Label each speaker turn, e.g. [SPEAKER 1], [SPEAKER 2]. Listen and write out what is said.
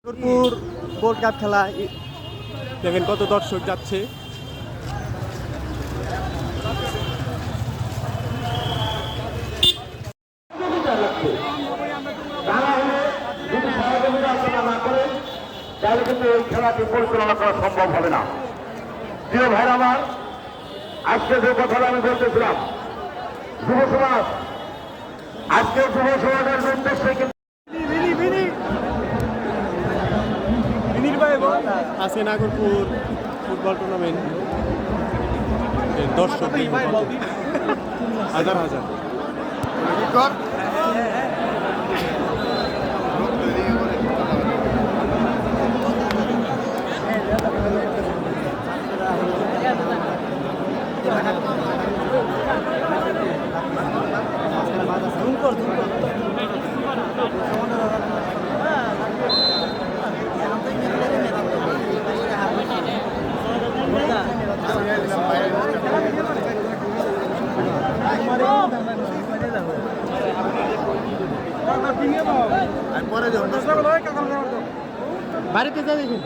[SPEAKER 1] Nagarpur gold cup খেলা দেখেন কত দর্শক যাচ্ছে।
[SPEAKER 2] তাহলে কিন্তু এই খেলাটি পরিচালনা করা সম্ভব হবে না। প্রিয় ভাইরা আমার, আজকে যে কথাটা আমি বলতেছিলাম, যুব সমাজ, আজকে যুব সমাজের উদ্দেশ্যে
[SPEAKER 1] আছে নাগরপুর ফুটবল টুর্নামেন্ট, দর্শক হাজার হাজার। বাড়িতে যা দেখুন